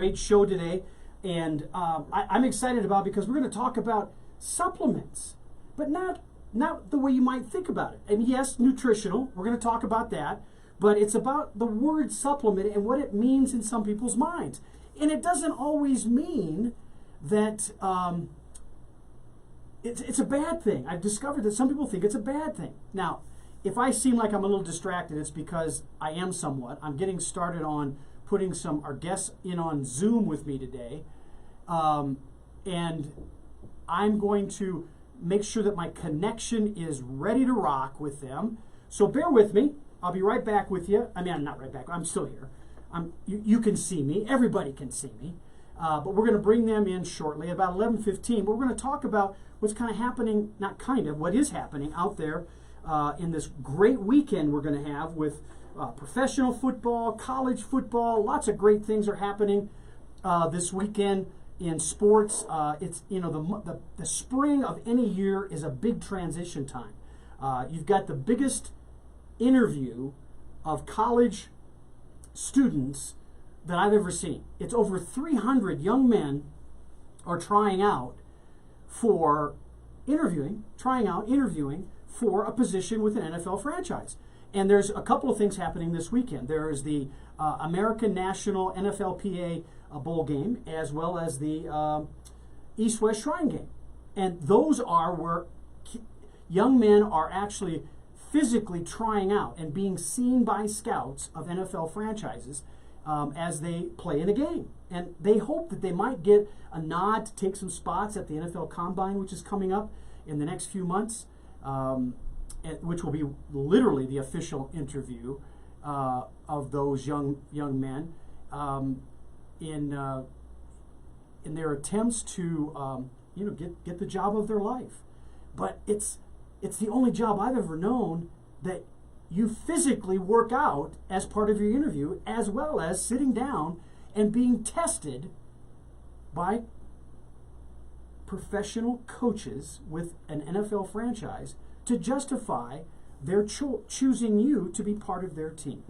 Great show today, and I'm excited about it because we're going to talk about supplements, but not the way you might think about it. And yes, nutritional. We're going to talk about that, but it's about the word supplement and what it means in some people's minds. And it doesn't always mean that it's a bad thing. I've discovered that some people think it's a bad thing. Now, if I seem like I'm a little distracted, it's because I am somewhat. I'm getting started on putting our guests in on Zoom with me today. And I'm going to make sure that my connection is ready to rock with them. So bear with me. I'll be right back with you. I mean, I'm not right back. I'm still here. You can see me. Everybody can see me. But we're going to bring them in shortly, about 11:15. But we're going to talk about what's kind of happening, not kind of, what is happening out there in this great weekend we're going to have with professional football, college football. Lots of great things are happening this weekend in sports. It's the spring of any year is a big transition time. You've got the biggest interview of college students that I've ever seen. It's over 300 young men are trying out interviewing for a position with an NFL franchise. And there's a couple of things happening this weekend. There is the American National NFLPA Bowl game, as well as the East-West Shrine game. And those are where young men are actually physically trying out and being seen by scouts of NFL franchises as they play in a game. And they hope that they might get a nod to take some spots at the NFL Combine, which is coming up in the next few months. Which will be literally the official interview of those young men in their attempts to get the job of their life. But it's the only job I've ever known that you physically work out as part of your interview, as well as sitting down and being tested by professional coaches with an NFL franchise to justify their choosing you to be part of their team.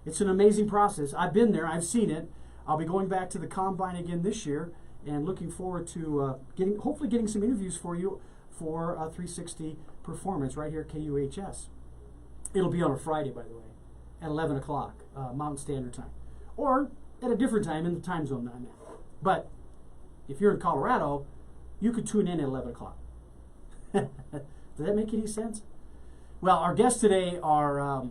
It's an amazing process. I've been there. I've seen it. I'll be going back to the Combine again this year and looking forward to hopefully getting some interviews for you for 360 Performance right here at KUHS. It'll be on a Friday, by the way, at 11 o'clock Mountain Standard Time, or at a different time in the time zone that I'm in. But if you're in Colorado, you could tune in at 11 o'clock. Does that make any sense? Well, our guests today are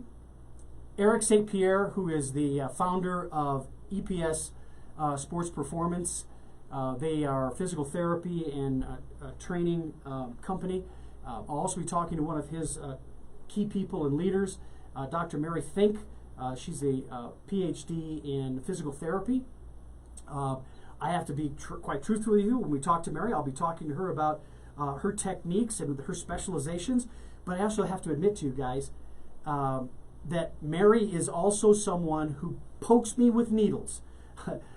Eric St. Pierre, who is the founder of EPS Sports Performance. They are a physical therapy and training company. I'll also be talking to one of his key people and leaders, Dr. Mary Finck. She's a PhD in physical therapy. I have to be quite truthful with you. When we talk to Mary, I'll be talking to her about her techniques and her specializations. But I also have to admit to you guys that Mary is also someone who pokes me with needles.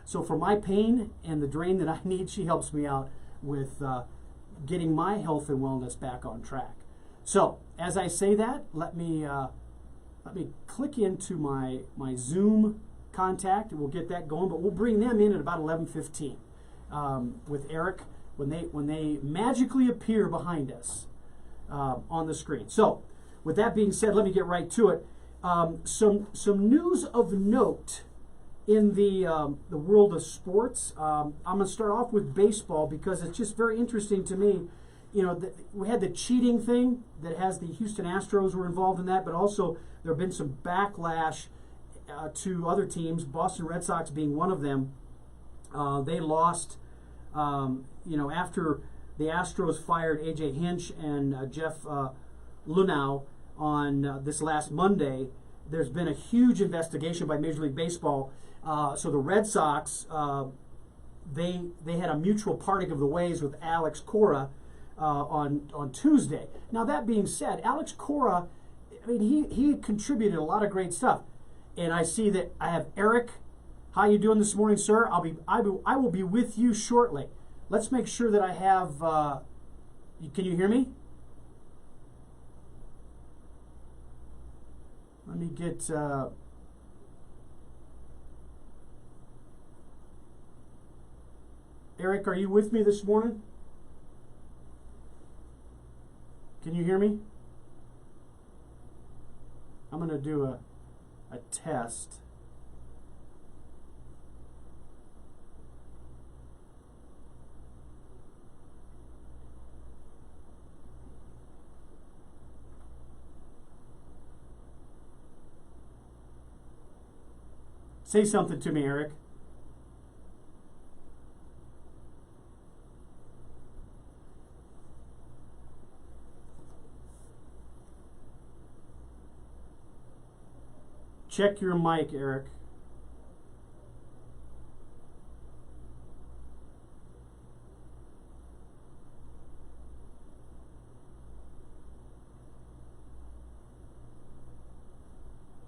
So for my pain and the drain that I need, she helps me out with getting my health and wellness back on track. So as I say that, let me click into my Zoom contact, and we'll get that going. But we'll bring them in at about 11:15 with Eric when they magically appear behind us on the screen. So with that being said, let me get right to it. Some news of note in the world of sports. I'm going to start off with baseball because it's just very interesting to me. We had the cheating thing that has the Houston Astros were involved in that, but also there have been some backlash to other teams, Boston Red Sox being one of them. They lost, after the Astros fired A.J. Hinch and Jeff Luhnow on this last Monday. There's been a huge investigation by Major League Baseball. So the Red Sox, they had a mutual parting of the ways with Alex Cora on Tuesday. Now that being said, Alex Cora, I mean, he contributed a lot of great stuff. And I see that I have Eric. How you doing this morning, sir? I will be with you shortly. Let's make sure that I have. Can you hear me? Let me get. Eric, are you with me this morning? Can you hear me? I'm going to do a test. Say something to me, Eric. Check your mic, Eric.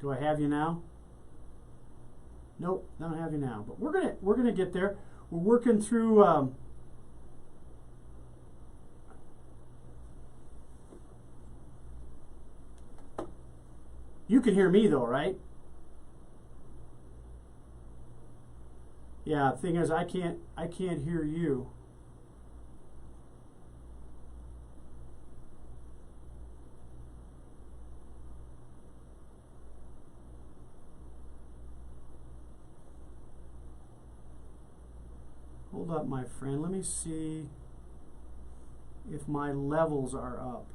Do I have you now? Nope, don't have you now. But we're gonna get there. We're working through. You can hear me though, right? Yeah. Thing is, I can't hear you. Hold up, my friend. Let me see if my levels are up.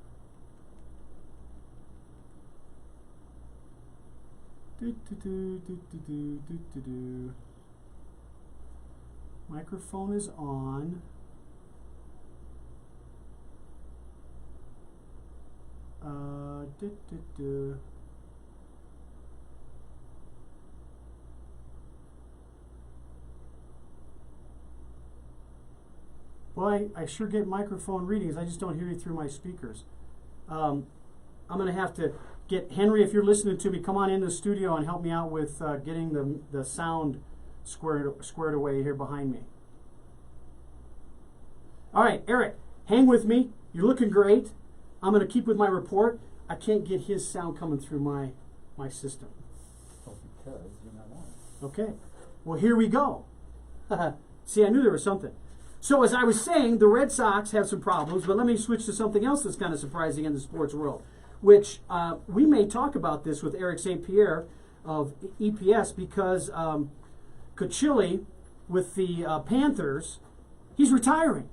Microphone is on. Well, I sure get microphone readings. I just don't hear you through my speakers. I'm going to have to get Henry, if you're listening to me, come on in the studio and help me out with getting the sound squared away here behind me. All right, Eric, hang with me. You're looking great. I'm going to keep with my report. I can't get his sound coming through my system. Well, because you're not on. Okay. Well, here we go. See, I knew there was something. So as I was saying, the Red Sox have some problems, but let me switch to something else that's kind of surprising in the sports world, which we may talk about this with Eric St. Pierre of EPS because Cochilli with the Panthers, he's retiring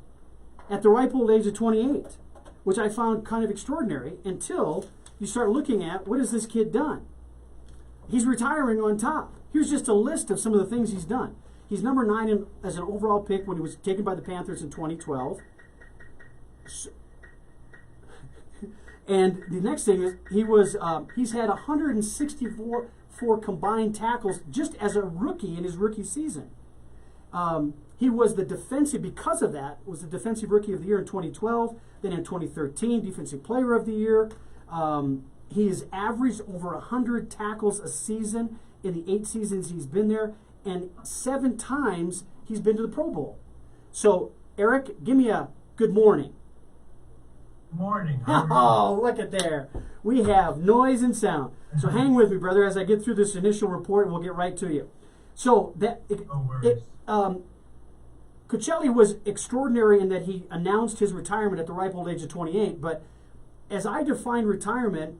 at the ripe old age of 28, which I found kind of extraordinary until you start looking at what has this kid done. He's retiring on top. Here's just a list of some of the things he's done. He's number 9 as an overall pick when he was taken by the Panthers in 2012. And the next thing is he's had 164 combined tackles just as a rookie in his rookie season. He was because of that, was the Defensive Rookie of the Year in 2012. Then in 2013, Defensive Player of the Year. He has averaged over 100 tackles a season in the 8 seasons he's been there. And 7 times he's been to the Pro Bowl. So, Eric, give me a good morning. Morning. Oh, look at there. We have noise and sound. So hang with me, brother, as I get through this initial report, and we'll get right to you. So, Coachella was extraordinary in that he announced his retirement at the ripe old age of 28. But as I define retirement,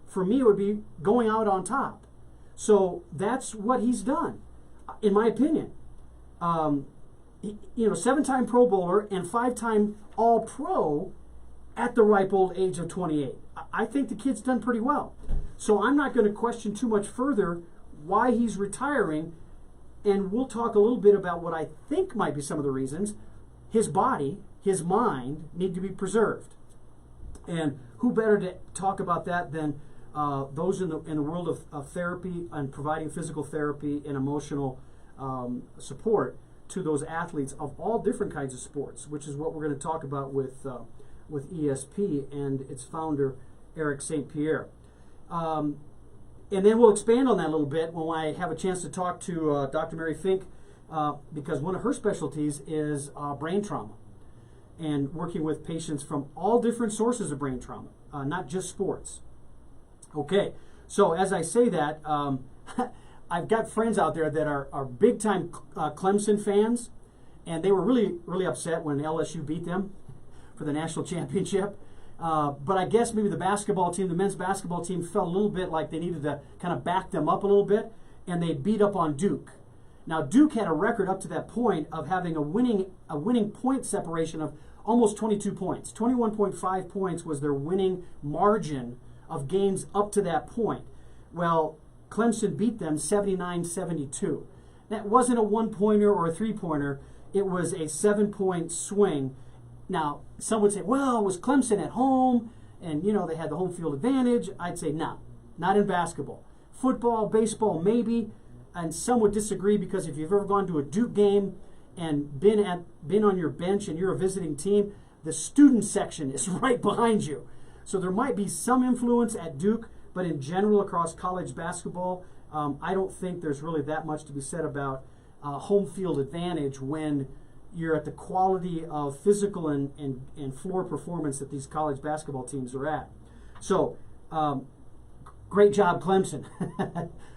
for me, it would be going out on top. So that's what he's done. In my opinion, 7-time Pro Bowler and 5-time All-Pro at the ripe old age of 28. I think the kid's done pretty well. So I'm not going to question too much further why he's retiring, and we'll talk a little bit about what I think might be some of the reasons. His body, his mind need to be preserved. And who better to talk about that than those in the world of therapy and providing physical therapy and emotional support to those athletes of all different kinds of sports, which is what we're going to talk about with ESP and its founder, Eric St. Pierre. And then we'll expand on that a little bit when I have a chance to talk to Dr. Mary Finck, because one of her specialties is brain trauma and working with patients from all different sources of brain trauma, not just sports. Okay, so as I say that, I've got friends out there that are big-time Clemson fans, and they were really, really upset when LSU beat them for the national championship. But I guess maybe the basketball team, the men's basketball team, felt a little bit like they needed to kind of back them up a little bit, and they beat up on Duke. Now, Duke had a record up to that point of having a winning point separation of almost 22 points. 21.5 points was their winning margin of games up to that point. Well, Clemson beat them 79-72. That wasn't a one-pointer or a three-pointer. It was a 7-point swing. Now, some would say, well, was Clemson at home? And, they had the home field advantage. I'd say, no, not in basketball. Football, baseball, maybe. And some would disagree because if you've ever gone to a Duke game and been on your bench and you're a visiting team, the student section is right behind you. So there might be some influence at Duke, but in general across college basketball, I don't think there's really that much to be said about home field advantage when you're at the quality of physical and floor performance that these college basketball teams are at. So, great job, Clemson,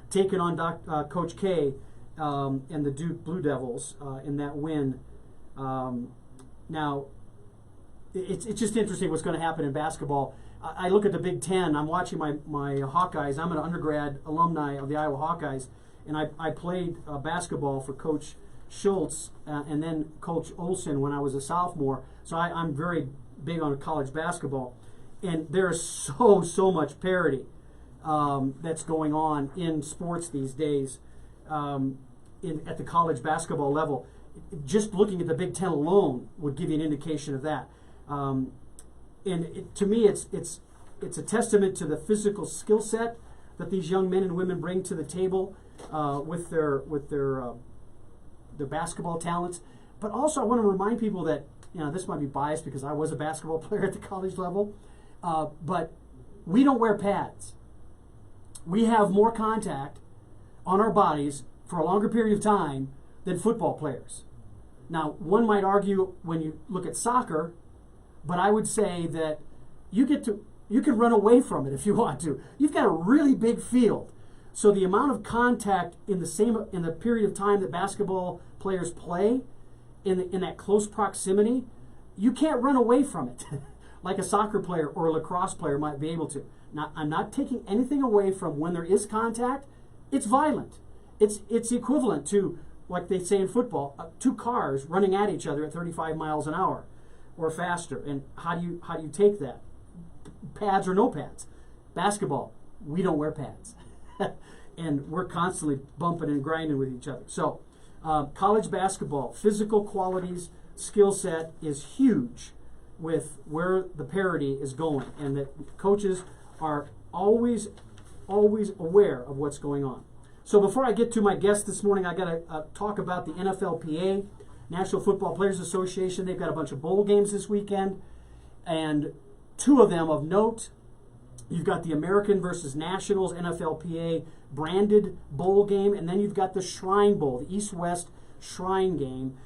taking on Coach K and the Duke Blue Devils in that win. Now, it's just interesting what's going to happen in basketball. I look at the Big Ten. I'm watching my Hawkeyes. I'm an undergrad alumni of the Iowa Hawkeyes, and I played basketball for Coach Schultz and then Coach Olson when I was a sophomore. So I'm very big on college basketball. And there's so much parity that's going on in sports these days at the college basketball level. Just looking at the Big Ten alone would give you an indication of that. To me, it's a testament to the physical skill set that these young men and women bring to the table with their basketball talents. But also, I want to remind people that this might be biased because I was a basketball player at the college level, but we don't wear pads. We have more contact on our bodies for a longer period of time than football players. Now, one might argue when you look at soccer, but I would say that you can run away from it if you want to. You've got a really big field. So the amount of contact in the period of time that basketball players play in that close proximity, you can't run away from it like a soccer player or a lacrosse player might be able to. Now, I'm not taking anything away from when there is contact. It's violent. It's equivalent to, like they say in football, two cars running at each other at 35 miles an hour or faster. And how do you take that? Pads or no pads? Basketball, we don't wear pads. And we're constantly bumping and grinding with each other. So college basketball, physical qualities, skill set is huge with where the parity is going, and that coaches are always aware of what's going on. So before I get to my guest this morning, I got to talk about the NFLPA, National Football Players Association. They've got a bunch of bowl games this weekend, and two of them of note. You've got the American versus Nationals NFLPA branded bowl game, and then you've got the Shrine Bowl, the East-West Shrine game.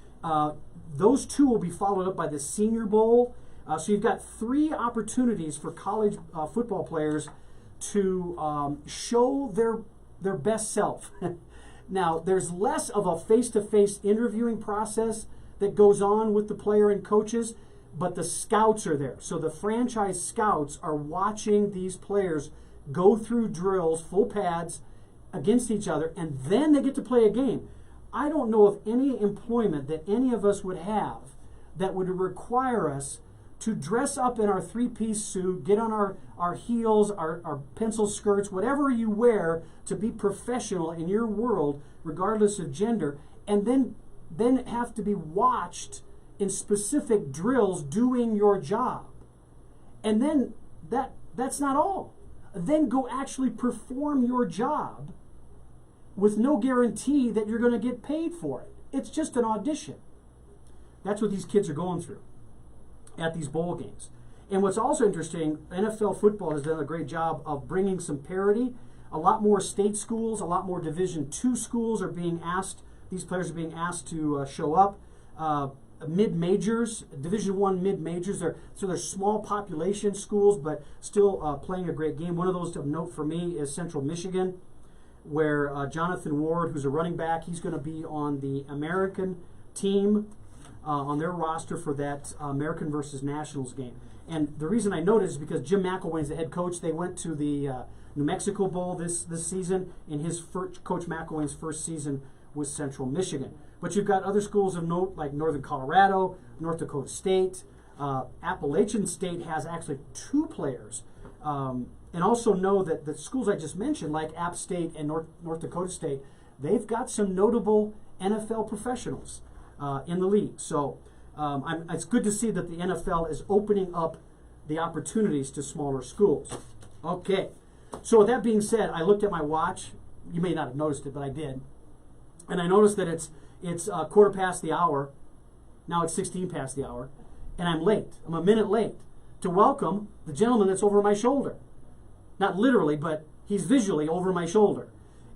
Those two will be followed up by the Senior Bowl. So you've got three opportunities for college football players to show their best self. Now, there's less of a face-to-face interviewing process that goes on with the player and coaches, but the scouts are there. So the franchise scouts are watching these players go through drills, full pads, against each other, and then they get to play a game. I don't know of any employment that any of us would have that would require us to dress up in our three-piece suit, get on our heels, our pencil skirts, whatever you wear to be professional in your world, regardless of gender, and then have to be watched in specific drills doing your job. And then that's not all. Then go actually perform your job with no guarantee that you're going to get paid for it. It's just an audition. That's what these kids are going through at these bowl games. And what's also interesting, NFL football has done a great job of bringing some parity. A lot more state schools, a lot more Division II schools are being asked, these players are being asked to show up. Mid-majors, Division I mid-majors, they're small population schools, but still playing a great game. One of those of note for me is Central Michigan, where Jonathan Ward, who's a running back, he's going to be on the American team on their roster for that American versus Nationals game. And the reason I noticed is because Jim McElwain's the head coach. They went to the New Mexico Bowl this season, and Coach McElwain's first season was Central Michigan. But you've got other schools of note like Northern Colorado, North Dakota State. Appalachian State has actually 2 players. And also know that the schools I just mentioned, like App State and North Dakota State, they've got some notable NFL professionals in the league. So it's good to see that the NFL is opening up the opportunities to smaller schools. Okay. So with that being said, I looked at my watch. You may not have noticed it, but I did. And I noticed that it's quarter past the hour. Now it's 16 past the hour. And I'm late. I'm a minute late to welcome the gentleman that's over my shoulder. Not literally, but he's visually over my shoulder.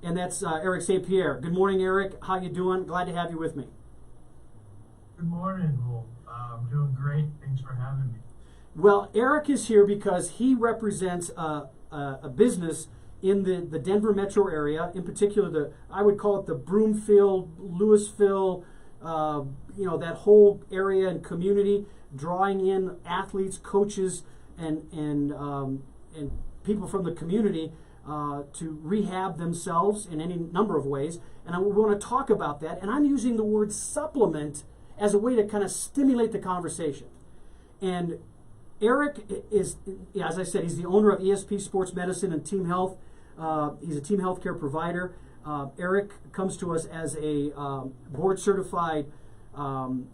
And that's Eric St. Pierre. Good morning, Eric. How you doing? Glad to have you with me. Good morning, Lowell. I'm doing great. Thanks for having me. Well, Eric is here because he represents a business in the Denver metro area, in particular I would call it the Broomfield, Louisville, that whole area and community, drawing in athletes, coaches, and people from the community to rehab themselves in any number of ways. And we want to talk about that. And I'm using the word supplement as a way to kind of stimulate the conversation. And Eric is, as I said, he's the owner of ESP Sports Medicine and Team Health. He's a team healthcare provider. Eric comes to us as a board-certified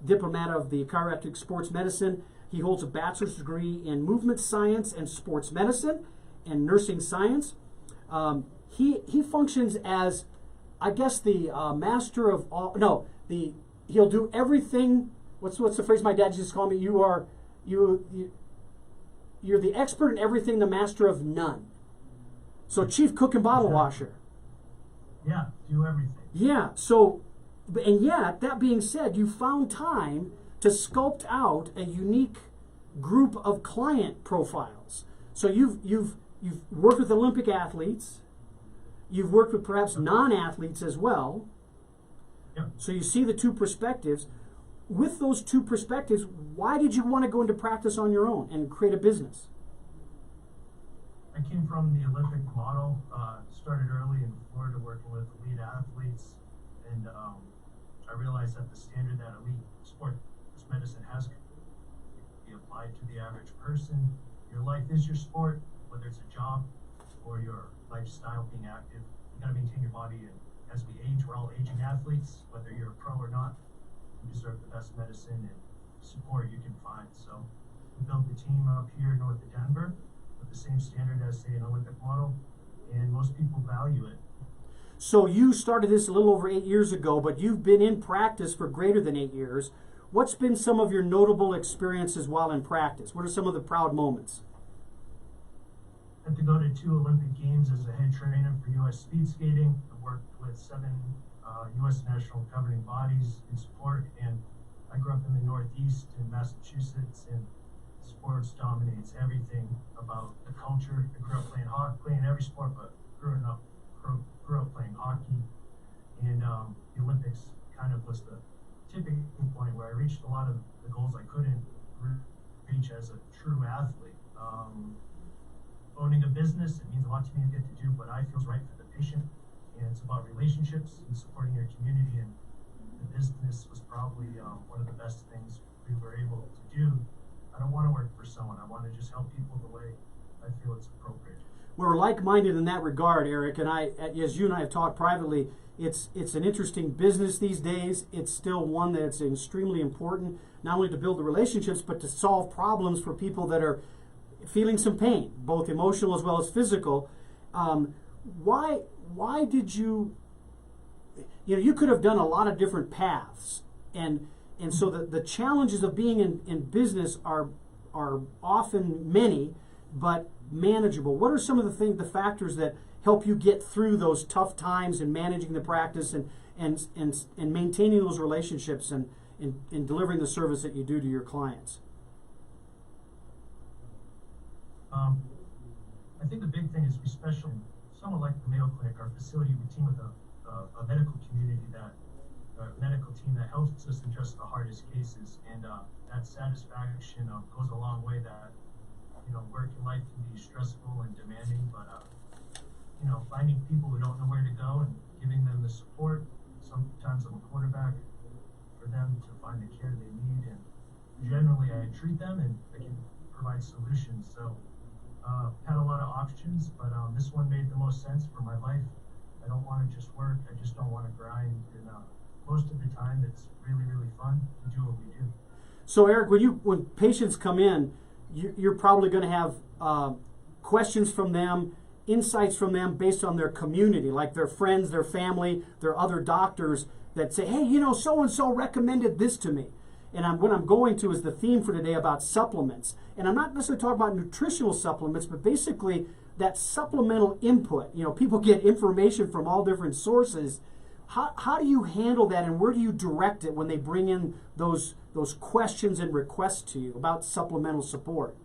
diplomat of the chiropractic sports medicine. He holds a bachelor's degree in movement science and sports medicine and nursing science. He functions as, I guess, the master of all. No, he'll do everything. What's the phrase my dad used to call me? You're the expert in everything, the master of none. So chief cook and bottle washer. Yeah, do everything. Yeah. So, and yet, that being said, you found time to sculpt out a unique group of client profiles. So you've worked with Olympic athletes. You've worked with perhaps non-athletes as well. Yep. So you see the 2 perspectives. With those 2 perspectives, why did you want to go into practice on your own and create a business? I came from the Olympic model, started early in Florida working with elite athletes, and I realized that the standard that elite sports medicine has can be applied to the average person. Your life is your sport, whether it's a job or your lifestyle being active. You got to maintain your body, and as we age, we're all aging athletes, whether you're a pro or not. You deserve the best medicine and support you can find. So we built the team up here north of Denver with the same standard as, say, an Olympic model, and most people value it. So you started this a little over 8 years ago, but you've been in practice for greater than 8 years. What's been some of your notable experiences while in practice? What are some of the proud moments? I had to go to 2 Olympic Games as a head trainer for U.S. speed skating. I worked with 7 U.S. national governing bodies in sport, and I grew up in the Northeast in Massachusetts, and sports dominates everything about the culture. I grew up playing every sport, but grew up playing hockey, and the Olympics kind of was the tipping point where I reached a lot of the goals I couldn't reach as a true athlete. Owning a business, it means a lot to me to get to do what I feel is right for the patient, and it's about relationships and supporting your community, and the business was probably one of the best things we were able to do. I don't want to work for someone. I want to just help people the way I feel it's appropriate. We're like-minded in that regard, Eric, and as you and I have talked privately, it's an interesting business these days. It's still one that's extremely important, not only to build the relationships, but to solve problems for people that are feeling some pain, both emotional as well as physical. Why did you could have done a lot of different paths, and so the challenges of being in business are often many, but manageable. What are some of the factors that help you get through those tough times in managing the practice and maintaining those relationships and delivering the service that you do to your clients? I think the big thing is we somewhat like the Mayo Clinic, our facility, we team with a medical community that medical team that helps us address the hardest cases, and that satisfaction goes a long way. That work and life can be stressful and demanding, but finding people who don't know where to go and giving them the support. Sometimes I'm a quarterback for them to find the care they need, and generally I treat them and I can provide solutions. So had a lot of options, but this one made the most sense for my life. I don't want to just work. I just don't want to grind. And most of the time, it's really, really fun to do what we do. So, Eric, when patients come in, you're probably going to have questions from them, insights from them based on their community, like their friends, their family, their other doctors that say, hey, so-and-so recommended this to me. And what I'm going to is the theme for today about supplements. And I'm not necessarily talking about nutritional supplements, but basically that supplemental input. People get information from all different sources. How do you handle that, and where do you direct it when they bring in those questions and requests to you about supplemental support?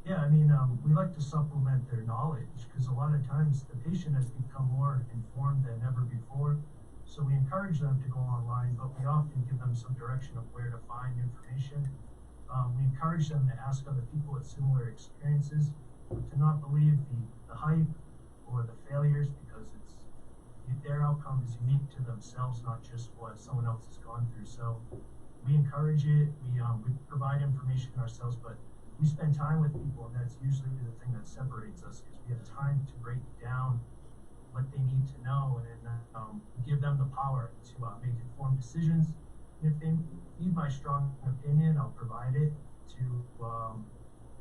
Yeah, we like to supplement their knowledge because a lot of times the patient has become more informed than ever before. So we encourage them to go online, but we often give them some direction of where to find information. We encourage them to ask other people with similar experiences, to not believe the hype or the failures, because their outcome is unique to themselves, not just what someone else has gone through. So we encourage it. We provide information ourselves, but we spend time with people, and that's usually the thing that separates us, because we have time to break down what they need to know, and give them the power to make informed decisions. And if they need my strong opinion, I'll provide it to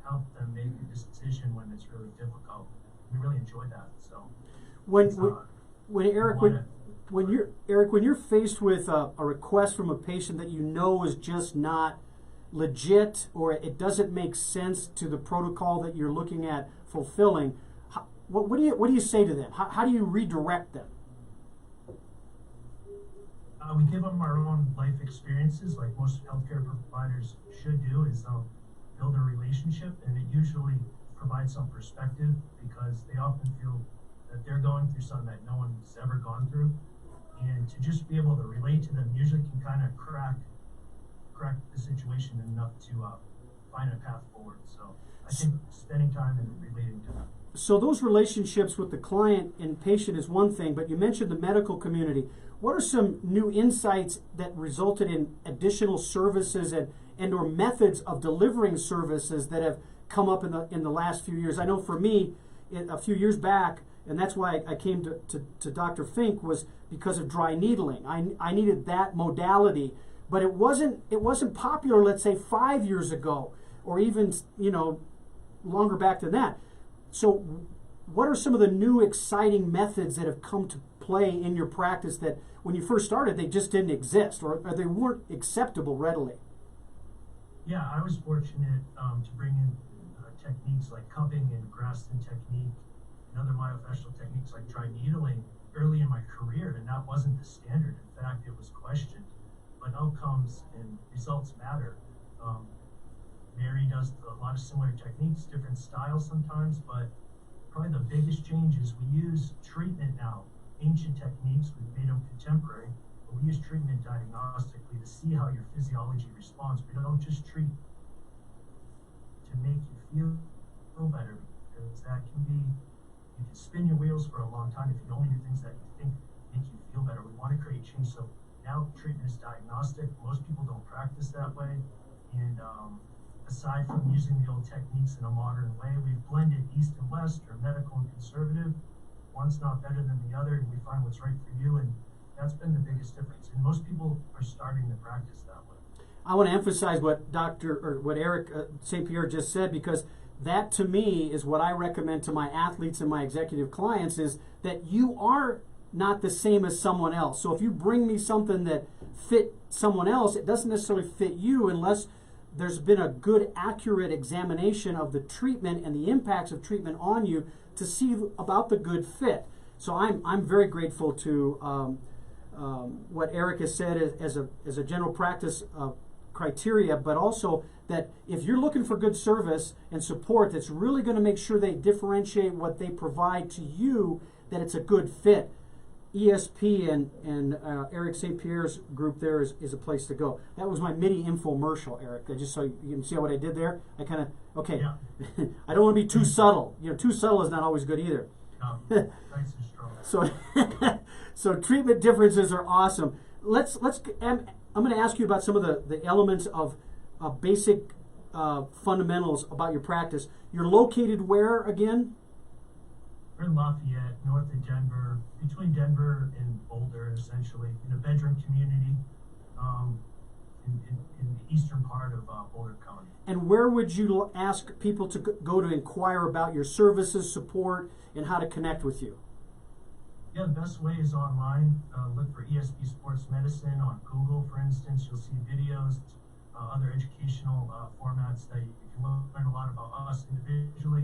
help them make a decision when it's really difficult. We really enjoy that. So when you're faced with a request from a patient that is just not legit, or it doesn't make sense to the protocol that you're looking at fulfilling, what do you say to them? How do you redirect them? We give them our own life experiences, like most healthcare providers should do, is build a relationship, and it usually provides some perspective, because they often feel that they're going through something that no one's ever gone through, and to just be able to relate to them usually can kind of crack the situation enough to find a path forward. So I think spending time and relating to them. So those relationships with the client and patient is one thing, but you mentioned the medical community. What are some new insights that resulted in additional services and or methods of delivering services that have come up in the last few years? I know for me, a few years back, and that's why I came to Dr. Finck, was because of dry needling. I needed that modality, but it wasn't popular, let's say 5 years ago, or even longer back than that. So what are some of the new exciting methods that have come to play in your practice that when you first started they just didn't exist, or they weren't acceptable readily? Yeah, I was fortunate to bring in techniques like cupping and Graston technique and other myofascial techniques like dry needling early in my career, and that wasn't the standard. In fact, it was questioned, but outcomes and results matter. Mary does a lot of similar techniques, different styles sometimes, but probably the biggest change is we use treatment now. Ancient techniques, we've made them contemporary, but we use treatment diagnostically to see how your physiology responds. We don't just treat to make you feel better, because that can be, you can spin your wheels for a long time if you only do things that you think make you feel better. We want to create change. So now treatment is diagnostic. Most people don't practice that way, and aside from using the old techniques in a modern way, we've blended East and West, or medical and conservative. One's not better than the other, and we find what's right for you, and that's been the biggest difference. And most people are starting to practice that way. I want to emphasize what Eric St. Pierre just said, because that to me is what I recommend to my athletes and my executive clients, is that you are not the same as someone else. So if you bring me something that fit someone else, it doesn't necessarily fit you unless there's been a good, accurate examination of the treatment and the impacts of treatment on you to see about the good fit. So I'm very grateful to what Eric has said as a general practice criteria, but also that if you're looking for good service and support that's really going to make sure they differentiate what they provide to you, that it's a good fit. ESP and Eric St. Pierre's group there is a place to go. That was my mini infomercial, Eric. I just so you can see what I did there. I kind of okay. Yeah. I don't want to be too subtle. Too subtle is not always good either. Nice and strong. So treatment differences are awesome. I'm going to ask you about some of the elements of basic fundamentals about your practice. You're located where again? We're in Lafayette, north of Denver, between Denver and Boulder, essentially, in a bedroom community in the eastern part of Boulder County. And where would you ask people to go to inquire about your services, support, and how to connect with you? Yeah, the best way is online. Look for ESP Sports Medicine on Google, for instance. You'll see videos, other educational formats that you can learn a lot about us individually,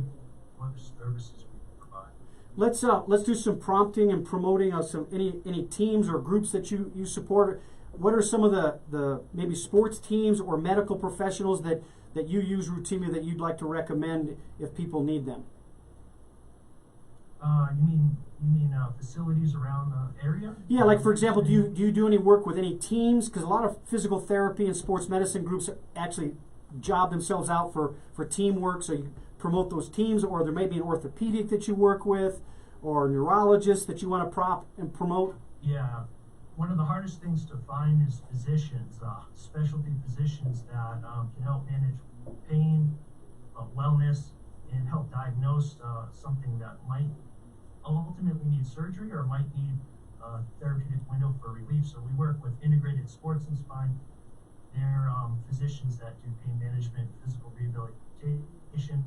what the services we provide. Let's do some prompting and promoting of any teams or groups that you support. What are some of the maybe sports teams or medical professionals that you use routinely that you'd like to recommend if people need them? You mean facilities around the area? Yeah, like for example, do you do any work with any teams? Because a lot of physical therapy and sports medicine groups actually job themselves out for teamwork. So you promote those teams, or there may be an orthopedic that you work with, or a neurologist that you want to prop and promote. Yeah, one of the hardest things to find is physicians, specialty physicians that can help manage pain, wellness, and help diagnose something that might ultimately need surgery or might need a therapeutic window for relief. So we work with Integrated Sports and Spine. They're physicians that do pain management, physical rehabilitation.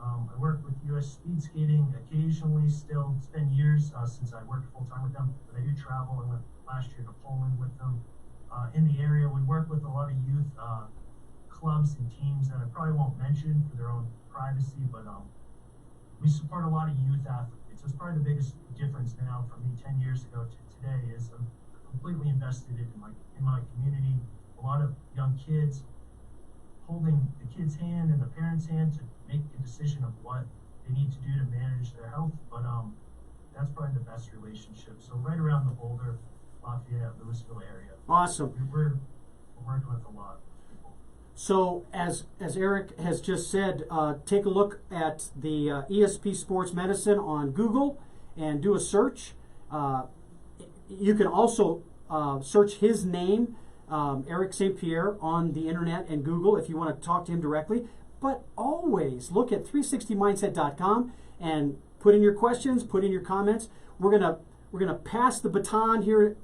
I work with U.S. Speed Skating occasionally still. It's been years since I worked full-time with them, but I do travel. I went last year to Poland with them. In the area, we work with a lot of youth clubs and teams that I probably won't mention for their own privacy, but we support a lot of youth athletes. It's probably the biggest difference now from me 10 years ago to today is I'm completely invested in my community. A lot of young kids holding the kid's hand and the parent's hand to make a decision of what they need to do to manage their health. But that's probably the best relationship. So right around the Boulder, Lafayette, Louisville area. Awesome. We're working with a lot. So, as Eric has just said, take a look at the ESP Sports Medicine on Google and do a search. You can also search his name, Eric St. Pierre, on the internet and Google if you want to talk to him directly. But always look at 360mindset.com and put in your questions, put in your comments. We're gonna pass the baton here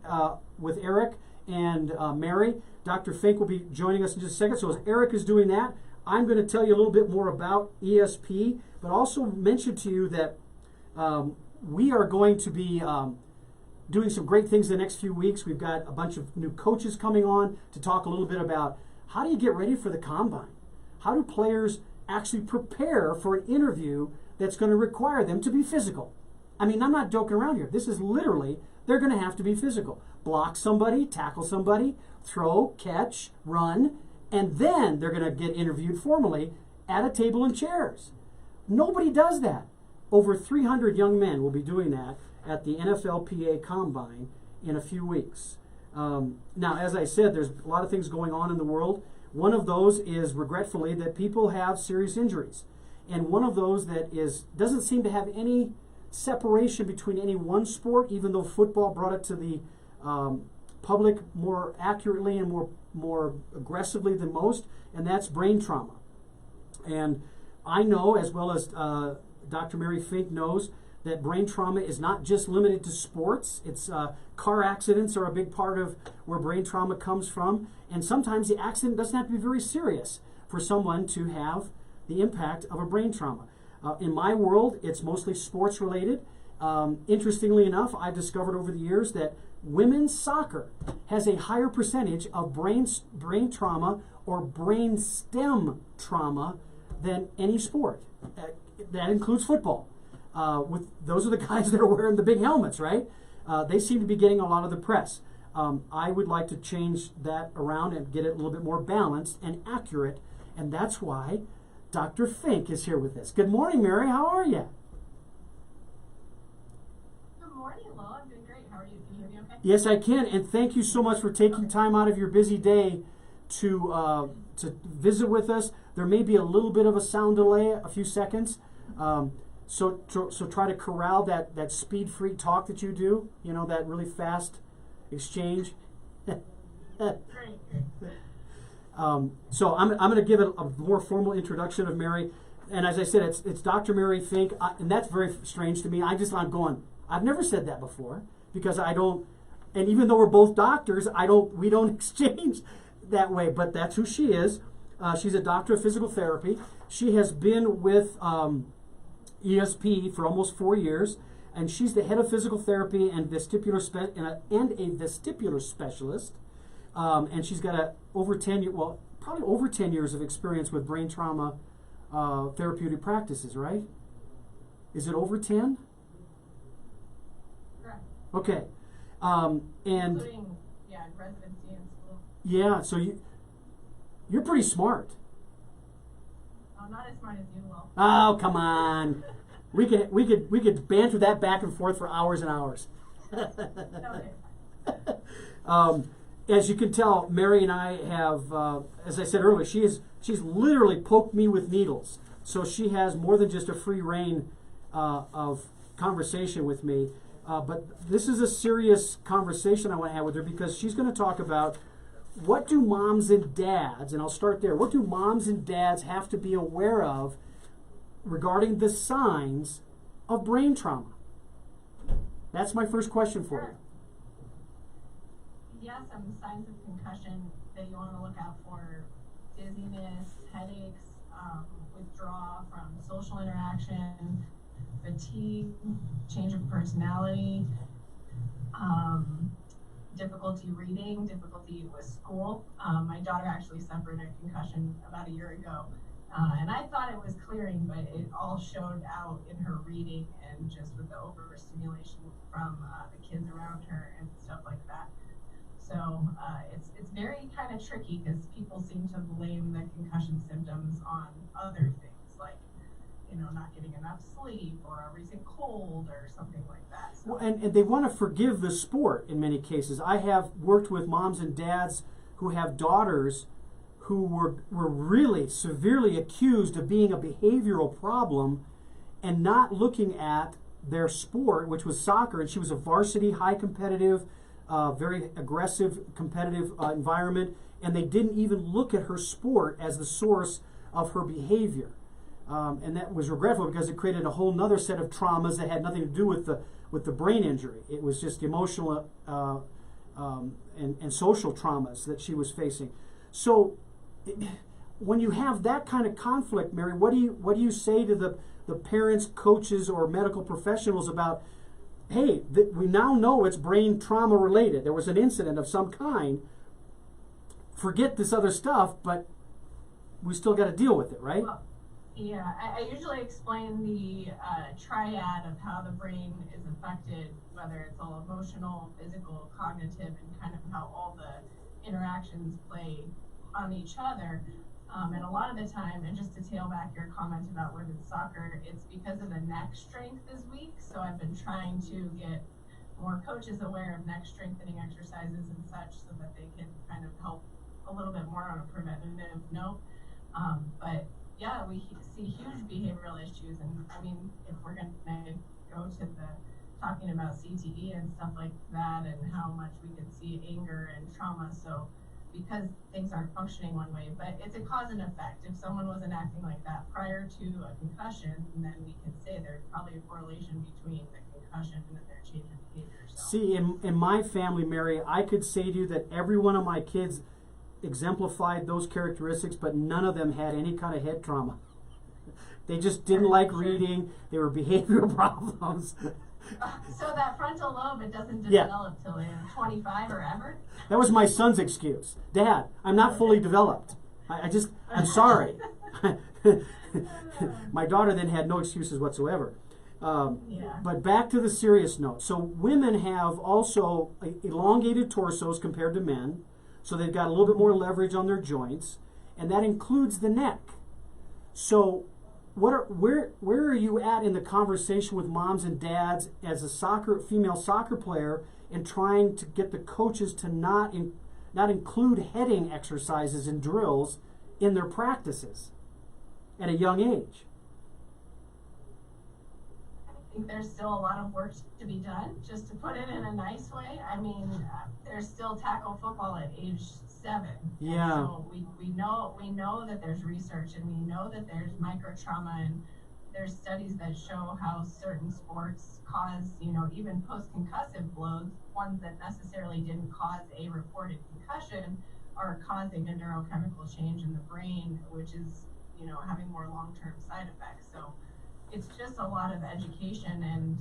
with Eric and Mary. Dr. Finck will be joining us in just a second. So as Eric is doing that, I'm going to tell you a little bit more about ESP, but also mention to you that we are going to be doing some great things the next few weeks. We've got a bunch of new coaches coming on to talk a little bit about how do you get ready for the combine? How do players actually prepare for an interview that's going to require them to be physical? I mean, I'm not joking around here. This is literally, they're going to have to be physical. Block somebody, tackle somebody, throw, catch, run, and then they're going to get interviewed formally at a table and chairs. Nobody does that. Over 300 young men will be doing that at the NFLPA Combine in a few weeks. Now, as I said, there's a lot of things going on in the world. One of those is, regretfully, that people have serious injuries. And one of those that doesn't seem to have any separation between any one sport, even though football brought it to the public more accurately and more aggressively than most, and that's brain trauma. And I know, as well as Dr. Mary Finck knows, that brain trauma is not just limited to sports. It's car accidents are a big part of where brain trauma comes from, and sometimes the accident doesn't have to be very serious for someone to have the impact of a brain trauma. In my world, it's mostly sports related. Interestingly enough, I've discovered over the years that women's soccer has a higher percentage of brain trauma or brain stem trauma than any sport. That includes football. Those are the guys that are wearing the big helmets, right? They seem to be getting a lot of the press. I would like to change that around and get it a little bit more balanced and accurate, and that's why Dr. Finck is here with us. Good morning, Mary. How are you? Good morning, Lowell. I'm doing great. How are you? Yes, I can, and thank you so much for taking time out of your busy day to visit with us. There may be a little bit of a sound delay, a few seconds. So try to corral that speed freak talk that you do. You know, that really fast exchange. So I'm going to give it a more formal introduction of Mary. And as I said, it's Dr. Mary Finck, and that's very strange to me. I'm going, I've never said that before, because I don't, and even though we're both doctors, we don't exchange that way, but that's who she is. She's a doctor of physical therapy. She has been with ESP for almost 4 years, and she's the head of physical therapy and a vestibular specialist. And she's got probably over 10 years of experience with brain trauma therapeutic practices, right? Is it over 10? Correct. Okay. And including, residency in school. Yeah, so you're pretty smart. Oh, not as smart as you will. Oh, come on. We could banter that back and forth for hours and hours. As you can tell, Mary and I have, as I said earlier, she's literally poked me with needles. So she has more than just a free reign of conversation with me. But this is a serious conversation I want to have with her, because she's going to talk about what do moms and dads, and I'll start there, what do moms and dads have to be aware of regarding the signs of brain trauma? That's my first question for you. Yeah, some signs of concussion that you want to look out for: dizziness, headaches, withdrawal from social interaction, fatigue, change of personality, difficulty reading, difficulty with school. My daughter actually suffered a concussion about a year ago, and I thought it was clearing, but it all showed out in her reading and just with the overstimulation from the kids around her and stuff like that. So it's very kind of tricky, because people seem to blame the concussion symptoms on other things, like not getting enough sleep or a recent cold or something like that. So. Well, and they want to forgive the sport in many cases. I have worked with moms and dads who have daughters who were really severely accused of being a behavioral problem and not looking at their sport, which was soccer, and she was a varsity, high competitive, very aggressive, competitive environment, and they didn't even look at her sport as the source of her behavior. And that was regretful, because it created a whole other set of traumas that had nothing to do with the brain injury. It was just emotional and social traumas that she was facing. So when you have that kind of conflict, Mary, what do you say to the parents, coaches, or medical professionals about, hey, we now know it's brain trauma related. There was an incident of some kind. Forget this other stuff, but we still got to deal with it, right? Well, yeah, I usually explain the triad of how the brain is affected, whether it's all emotional, physical, cognitive, and kind of how all the interactions play on each other. And a lot of the time, and just to tail back your comment about women's soccer, it's because of the neck strength is weak. So I've been trying to get more coaches aware of neck strengthening exercises and such, so that they can kind of help a little bit more on a preventative note. But yeah, we see huge behavioral issues, and I mean, if we're going to go to talking about CTE and stuff like that, and how much we can see anger and trauma, so because things aren't functioning one way, but it's a cause and effect. If someone wasn't acting like that prior to a concussion, then we can say there's probably a correlation between the concussion and their change in behavior. So. See, in my family, Mary, I could say to you that every one of my kids exemplified those characteristics, but none of them had any kind of head trauma. They just didn't like reading. They were behavioral problems. So that frontal lobe, it doesn't develop till they're 25 or ever? That was my son's excuse. Dad, I'm not fully developed. I'm sorry. My daughter then had no excuses whatsoever. But back to the serious note. So women have also elongated torsos compared to men. So they've got a little bit more leverage on their joints, and that includes the neck. So where are you at in the conversation with moms and dads as a female soccer player and trying to get the coaches to not include heading exercises and drills in their practices at a young age? I think there's still a lot of work to be done, just to put it in a nice way. I mean, there's still tackle football at age 7. Yeah. And so we know that there's research, and we know that there's micro trauma, and there's studies that show how certain sports cause, even post-concussive blows, ones that necessarily didn't cause a reported concussion, are causing a neurochemical change in the brain, which is, having more long-term side effects. So it's just a lot of education and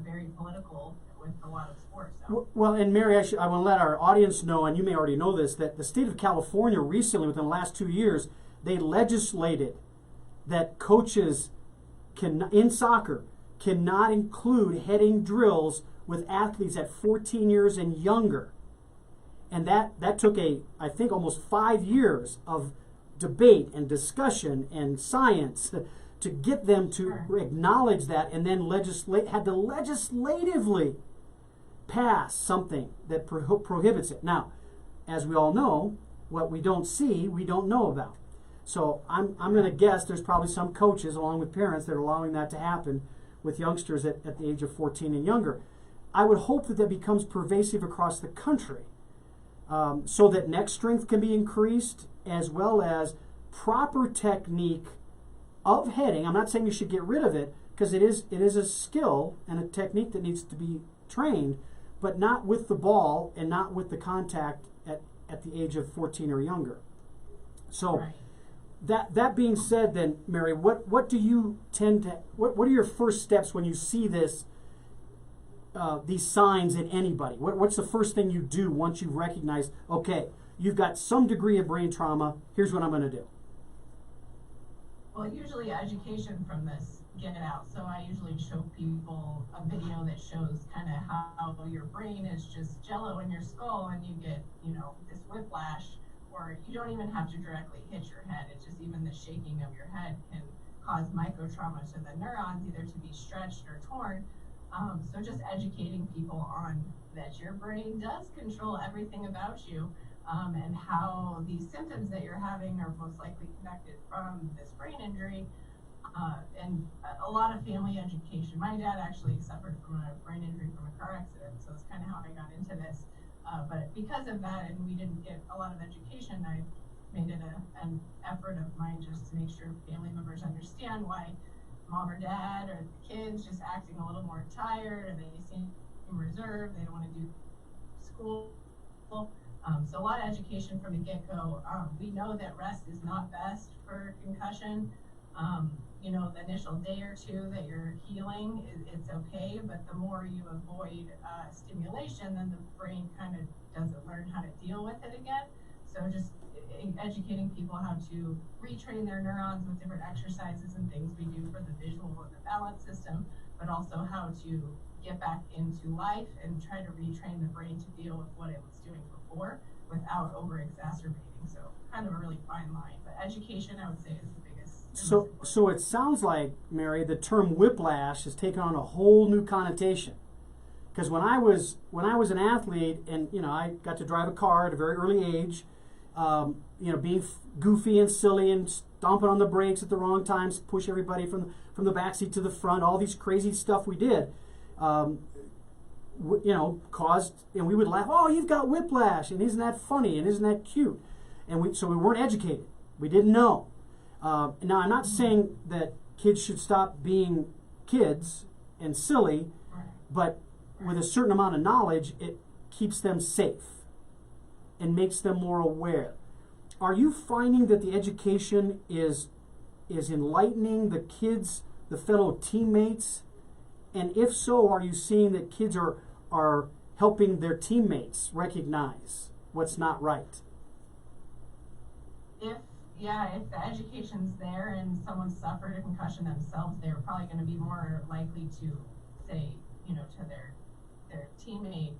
very political with a lot of sports. So. Well, and Mary, I want to let our audience know, and you may already know this, that the state of California recently, within the last 2 years, they legislated that coaches in soccer cannot include heading drills with athletes at 14 years and younger. And that took I think almost 5 years of debate and discussion and science to get them to acknowledge that, and then had to legislatively pass something that prohibits it. Now, as we all know, what we don't see, we don't know about. So I'm going to guess there's probably some coaches, along with parents, that are allowing that to happen with youngsters at the age of 14 and younger. I would hope that becomes pervasive across the country, so that neck strength can be increased, as well as proper technique of heading. I'm not saying you should get rid of it, because it is a skill and a technique that needs to be trained, but not with the ball and not with the contact at the age of 14 or younger. So Right. that being said, then, Mary, what do you tend to what are your first steps when you see these signs in anybody? What's the first thing you do once you recognize, okay, you've got some degree of brain trauma, here's what I'm going to do? Well, usually education from this get out. So I usually show people a video that shows kind of how your brain is just jello in your skull, and you get, this whiplash, or you don't even have to directly hit your head. It's just even the shaking of your head can cause microtrauma to the neurons, either to be stretched or torn. So just educating people on that your brain does control everything about you, and how these symptoms that you're having are most likely connected from this brain injury, and a lot of family education. My dad actually suffered from a brain injury from a car accident, so it's kind of how I got into this. But because of that, and we didn't get a lot of education, I made it an effort of mine just to make sure family members understand why mom or dad or the kids just acting a little more tired, or they seem reserved, they don't want to do school. So a lot of education from the get-go. We know that rest is not best for concussion. The initial day or two that you're healing, it's okay, but the more you avoid stimulation, then the brain kind of doesn't learn how to deal with it again. So just educating people how to retrain their neurons with different exercises and things we do for the visual and the balance system, but also how to get back into life and try to retrain the brain to deal with what it was doing before without over-exacerbating. So kind of a really fine line, but education, I would say, is the biggest. So it sounds like, Mary, the term whiplash has taken on a whole new connotation. Because when I was an athlete, and I got to drive a car at a very early age, being goofy and silly and stomping on the brakes at the wrong times, push everybody from the backseat to the front, all these crazy stuff we did, caused, and we would laugh, oh, you've got whiplash, and isn't that funny, and isn't that cute? And so we weren't educated. We didn't know. Now, I'm not saying that kids should stop being kids and silly, but with a certain amount of knowledge, it keeps them safe and makes them more aware. Are you finding that the education is enlightening the kids, the fellow teammates? And if so, are you seeing that kids are helping their teammates recognize what's not right? If the education's there and someone suffered a concussion themselves, they're probably going to be more likely to say, to their teammate,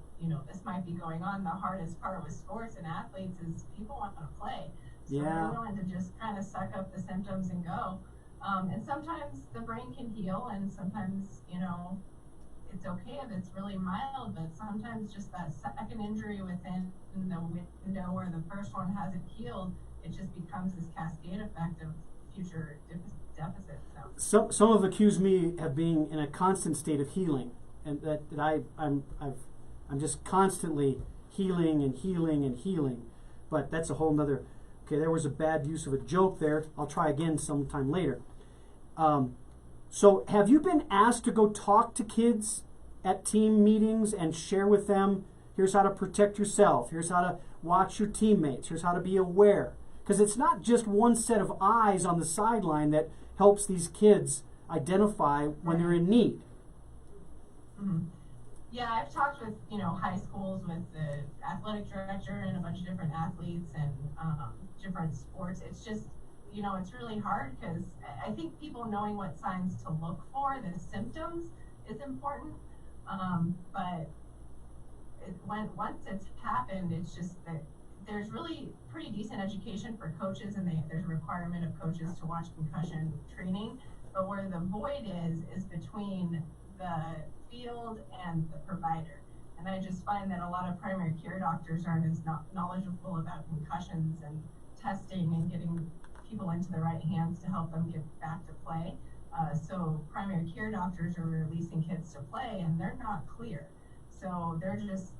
this might be going on. The hardest part with sports and athletes is people want to play. So they're willing to just kind of suck up the symptoms and go. And sometimes the brain can heal, and sometimes, it's okay if it's really mild, but sometimes just that second injury within the window where the first one hasn't healed, it just becomes this cascade effect of future deficits. Some have accused me of being in a constant state of healing, and that I'm just constantly healing and healing and healing. But that's a whole nother. Okay, there was a bad use of a joke there. I'll try again sometime later. So have you been asked to go talk to kids at team meetings and share with them, here's how to protect yourself, here's how to watch your teammates, here's how to be aware? Because it's not just one set of eyes on the sideline that helps these kids identify when they're in need. Mm-hmm. Yeah, I've talked with, high schools with the athletic director and a bunch of different athletes and different sports. It's just, it's really hard because I think people knowing what signs to look for, the symptoms, is important. But once it's happened, it's just that there's really pretty decent education for coaches, and there's a requirement of coaches to watch concussion training. But where the void is between the field and the provider. And I just find that a lot of primary care doctors aren't as knowledgeable about concussions and testing and getting people into the right hands to help them get back to play. So primary care doctors are releasing kids to play, and they're not clear. So they're just,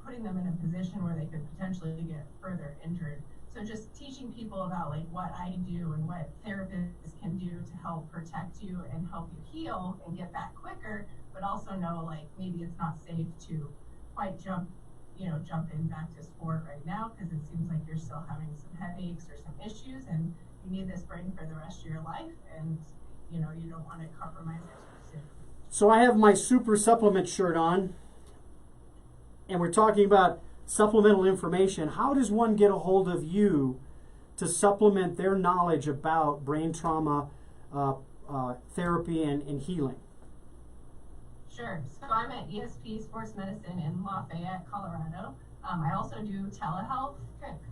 putting them in a position where they could potentially get further injured. So just teaching people about what I do and what therapists can do to help protect you and help you heal and get back quicker, but also know maybe it's not safe to quite jump in back to sport right now because it seems like you're still having some headaches or some issues and you need this brain for the rest of your life, and you don't want to compromise it too soon. So I have my super supplement shirt on, and we're talking about supplemental information. How does one get a hold of you to supplement their knowledge about brain trauma therapy and healing? Sure. So I'm at ESP Sports Medicine in Lafayette, Colorado. I also do telehealth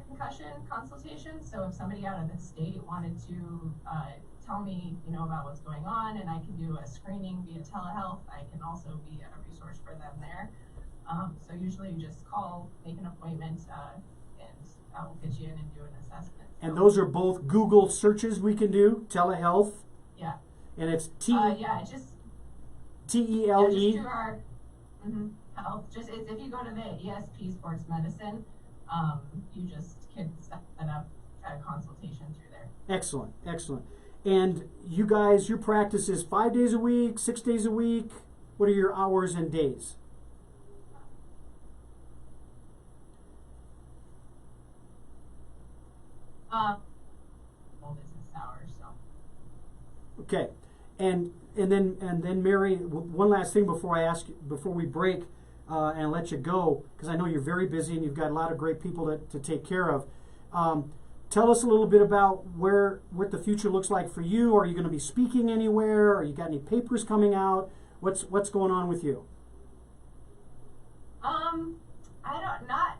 concussion consultations. So if somebody out of the state wanted to tell me, about what's going on, and I can do a screening via telehealth, I can also be a resource for them there. So usually you just call, make an appointment, and I will get you in and do an assessment. And those are both Google searches we can do, telehealth. Yeah. And it's TELE. TELE. Just do our health. If you go to the ESP Sports Medicine, you just can set up a consultation through there. Excellent, excellent. And you guys, your practice is 5 days a week, 6 days a week? What are your hours and days? Business hours. So. Okay, and then Mary, one last thing before we break and let you go, because I know you're very busy and you've got a lot of great people to take care of. Tell us a little bit about what the future looks like for you. Are you going to be speaking anywhere? Are you got any papers coming out? What's going on with you?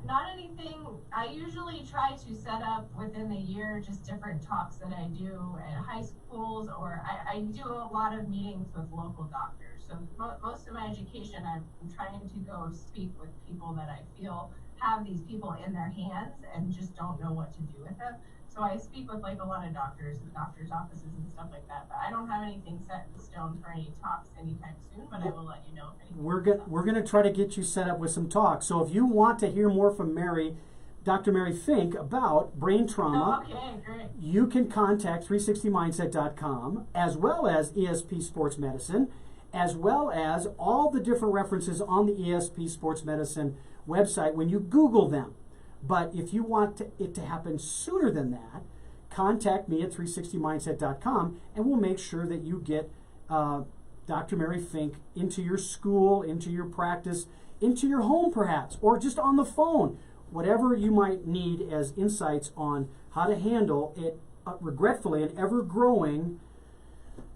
Not anything. I usually try to set up within the year just different talks that I do at high schools, or I do a lot of meetings with local doctors. So most of my education, I'm trying to go speak with people that I feel have these people in their hands and just don't know what to do with them. So I speak with a lot of doctors and doctors' offices and stuff like that. But I don't have anything set in stone for any talks anytime soon. But I will let you know if anything. We're gonna try to get you set up with some talks. So if you want to hear more from Dr. Mary Finck about brain trauma, great. You can contact 360mindset.com as well as ESP Sports Medicine, as well as all the different references on the ESP Sports Medicine website when you Google them. But if you want it to happen sooner than that, contact me at 360mindset.com and we'll make sure that you get Dr. Mary Finck into your school, into your practice, into your home perhaps, or just on the phone. Whatever you might need as insights on how to handle it, regretfully, an ever-growing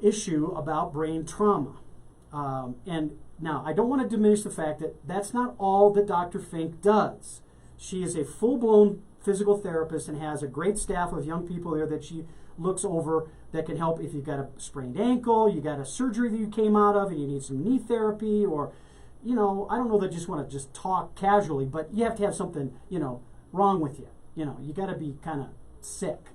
issue about brain trauma. And now, I don't want to diminish the fact that that's not all that Dr. Finck does. She is a full-blown physical therapist and has a great staff of young people there that she looks over that can help if you've got a sprained ankle, you got a surgery that you came out of and you need some knee therapy, or, I don't know that you just want to just talk casually, but you have to have something, wrong with you. You got to be kind of sick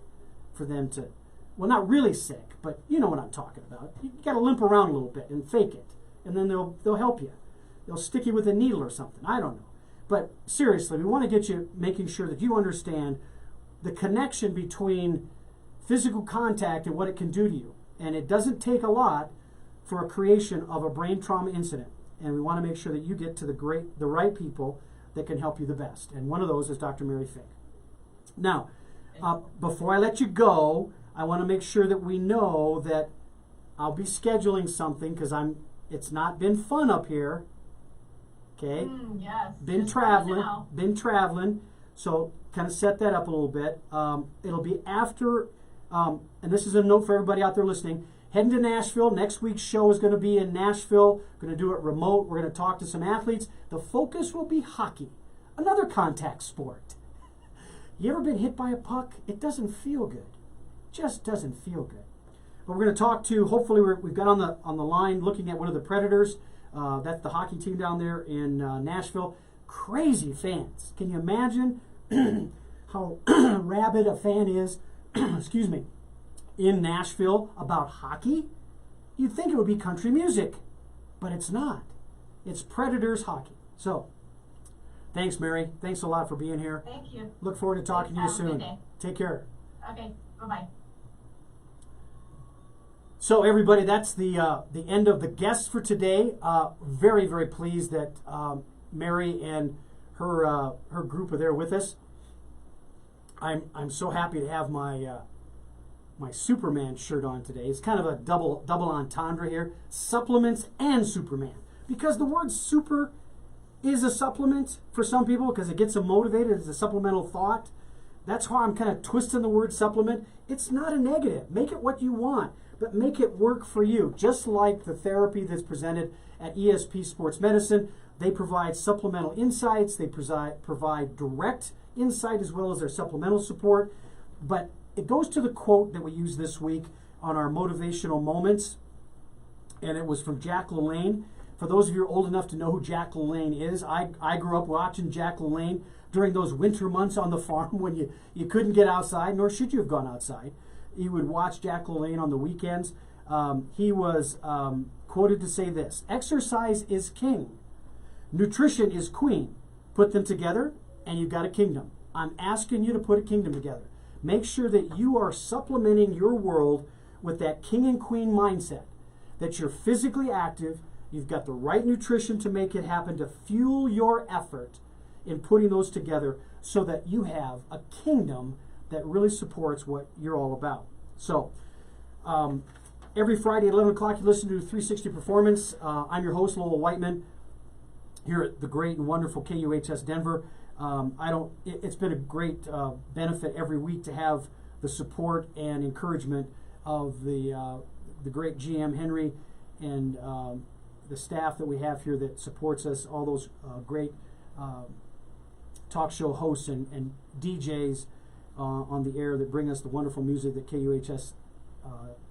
for them to, well, not really sick, but you know what I'm talking about. You got to limp around a little bit and fake it, and then they'll help you. They'll stick you with a needle or something. I don't know. But seriously, we want to get you making sure that you understand the connection between physical contact and what it can do to you. And it doesn't take a lot for a creation of a brain trauma incident. And we want to make sure that you get to the right people that can help you the best. And one of those is Dr. Mary Finck. Now, before I let you go, I want to make sure that we know that I'll be scheduling something because it's not been fun up here. Okay? Yes. Been traveling. So kind of set that up a little bit. It'll be after, and this is a note for everybody out there listening, heading to Nashville. Next week's show is going to be in Nashville. Going to do it remote. We're going to talk to some athletes. The focus will be hockey, another contact sport. You ever been hit by a puck? It doesn't feel good. Just doesn't feel good. But we're going to talk to, hopefully we've got on the line looking at one of the Predators. That's the hockey team down there in Nashville. Crazy fans. Can you imagine how rabid a fan is, excuse me, in Nashville about hockey? You'd think it would be country music, but it's not. It's Predators hockey. So, thanks, Mary. Thanks a lot for being here. Thank you. Look forward to talking to you soon. Good day. Take care. Okay, bye-bye. So everybody, that's the end of the guests for today. Very, very pleased that Mary and her group are there with us. I'm so happy to have my my Superman shirt on today. It's kind of a double entendre here: supplements and Superman, because the word super is a supplement for some people because it gets them motivated. It's a supplemental thought. That's why I'm kind of twisting the word supplement. It's not a negative. Make it what you want, but make it work for you. Just like the therapy that's presented at ESP Sports Medicine, they provide supplemental insights. They provide direct insight as well as their supplemental support. But it goes to the quote that we used this week on our motivational moments, and it was from Jack LaLanne. For those of you who are old enough to know who Jack LaLanne is, I grew up watching Jack LaLanne during those winter months on the farm when you couldn't get outside, nor should you have gone outside. You would watch Jack LaLanne on the weekends. He was quoted to say this: exercise is king. Nutrition is queen. Put them together and you've got a kingdom. I'm asking you to put a kingdom together. Make sure that you are supplementing your world with that king and queen mindset, that you're physically active, you've got the right nutrition to make it happen, to fuel your effort in putting those together so that you have a kingdom that really supports what you're all about. So, every Friday at 11 o'clock, you listen to 360 Performance. I'm your host, Lowell Wightman, here at the great and wonderful KUHS Denver. It's been a great benefit every week to have the support and encouragement of the great GM Henry and the staff that we have here that supports us, all those great talk show hosts and DJs on the air that bring us the wonderful music that KUHS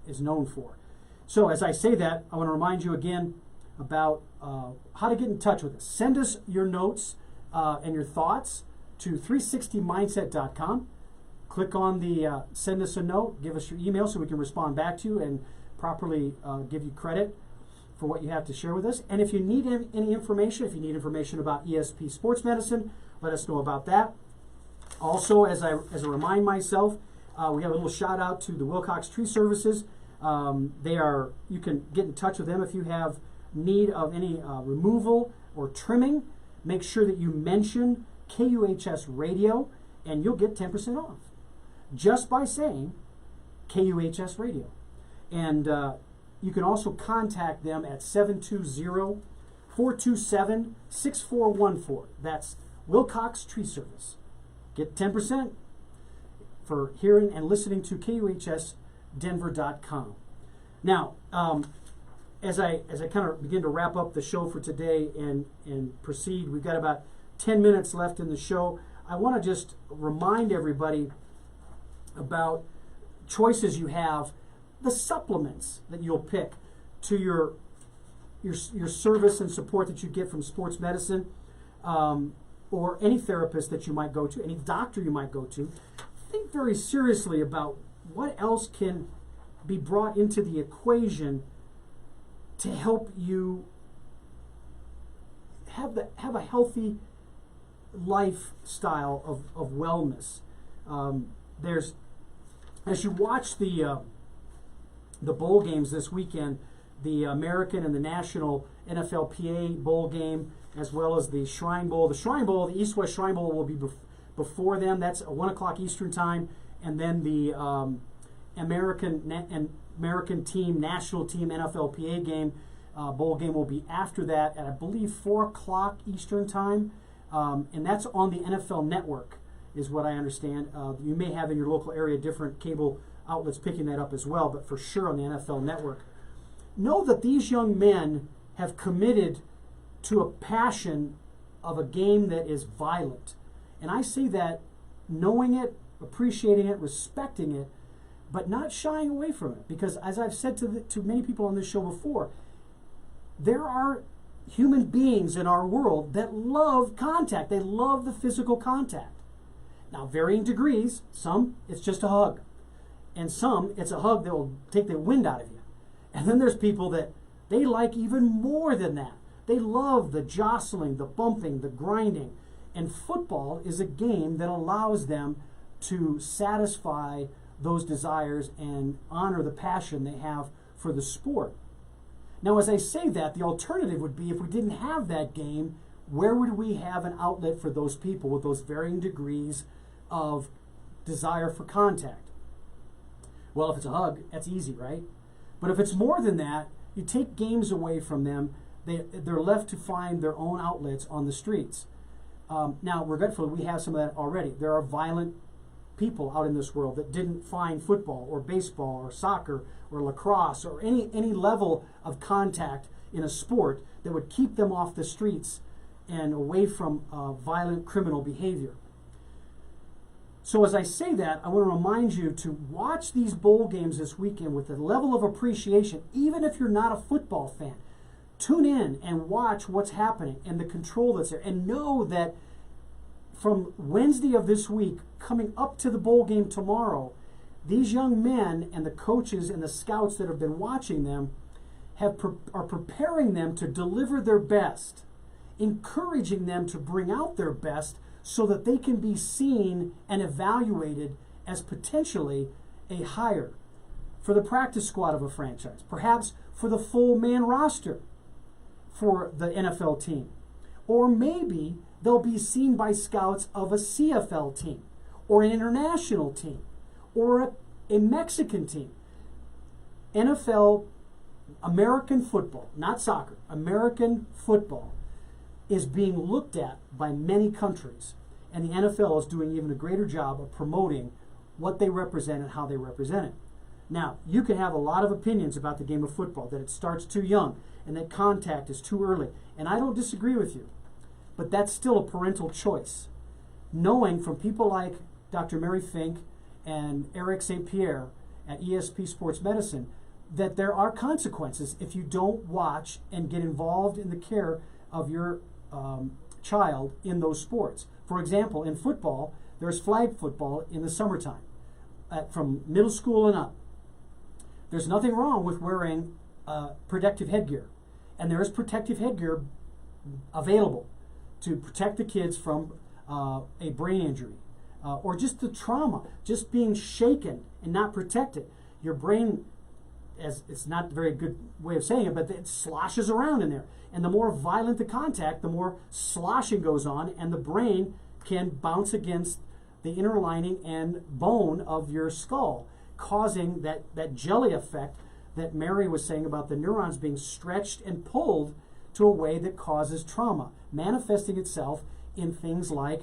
is known for. So as I say that, I want to remind you again about how to get in touch with us. Send us your notes and your thoughts to 360mindset.com. Click on the send us a note, give us your email so we can respond back to you and properly give you credit for what you have to share with us. And if you need any information, if you need information about ESP Sports Medicine, let us know about that. Also, as I remind myself, we have a little shout out to the Wilcox Tree Services. You can get in touch with them if you have need of any removal or trimming. Make sure that you mention KUHS Radio and you'll get 10% off just by saying KUHS Radio. And you can also contact them at 720-427-6414. That's Wilcox Tree Service. Get 10% for hearing and listening to KUHSdenver.com. Now, as I kind of begin to wrap up the show for today and proceed, we've got about 10 minutes left in the show. I want to just remind everybody about choices you have, the supplements that you'll pick to your service and support that you get from sports medicine, or any therapist that you might go to, any doctor you might go to. Think very seriously about what else can be brought into the equation to help you have a healthy lifestyle of wellness. There's, as you watch the bowl games this weekend, the American and the National NFLPA bowl game, as well as the Shrine Bowl. The Shrine Bowl, the East-West Shrine Bowl, will be before them. That's at 1 o'clock Eastern time. And then the American team, national team NFLPA game, bowl game will be after that at, I believe, 4 o'clock Eastern time. And that's on the NFL Network, is what I understand. You may have in your local area different cable outlets picking that up as well, but for sure on the NFL Network. Know that these young men have committed to a passion of a game that is violent. And I say that knowing it, appreciating it, respecting it, but not shying away from it. Because as I've said to many people on this show before, there are human beings in our world that love contact. They love the physical contact. Now, varying degrees. Some, it's just a hug. And some, it's a hug that will take the wind out of you. And then there's people that they like even more than that. They love the jostling, the bumping, the grinding. And football is a game that allows them to satisfy those desires and honor the passion they have for the sport. Now, as I say that, the alternative would be if we didn't have that game, where would we have an outlet for those people with those varying degrees of desire for contact? Well, if it's a hug, that's easy, right? But if it's more than that, you take games away from them, they're left to find their own outlets on the streets. Now, regretfully, we have some of that already. There are violent people out in this world that didn't find football or baseball or soccer or lacrosse or any level of contact in a sport that would keep them off the streets and away from violent criminal behavior. So as I say that, I want to remind you to watch these bowl games this weekend with a level of appreciation, even if you're not a football fan. Tune in and watch what's happening and the control that's there. And know that from Wednesday of this week, coming up to the bowl game tomorrow, these young men and the coaches and the scouts that have been watching them are preparing them to deliver their best, encouraging them to bring out their best so that they can be seen and evaluated as potentially a hire for the practice squad of a franchise, perhaps for the full man roster for the NFL team. Or maybe they'll be seen by scouts of a CFL team or an international team or a Mexican team. NFL, American football, not soccer, American football is being looked at by many countries, and the NFL is doing even a greater job of promoting what they represent and how they represent it. Now, you can have a lot of opinions about the game of football, that it starts too young and that contact is too early, and I don't disagree with you, but that's still a parental choice. Knowing from people like Dr. Mary Finck and Eric St. Pierre at ESP Sports Medicine that there are consequences if you don't watch and get involved in the care of your child in those sports. For example, in football, there's flag football in the summertime, from middle school and up. There's nothing wrong with wearing protective headgear, and there is protective headgear available to protect the kids from a brain injury or just the trauma, just being shaken and not protected. Your brain, as it's not a very good way of saying it, but it sloshes around in there. And the more violent the contact, the more sloshing goes on, and the brain can bounce against the inner lining and bone of your skull, causing that jelly effect that Mary was saying about the neurons being stretched and pulled to a way that causes trauma, manifesting itself in things like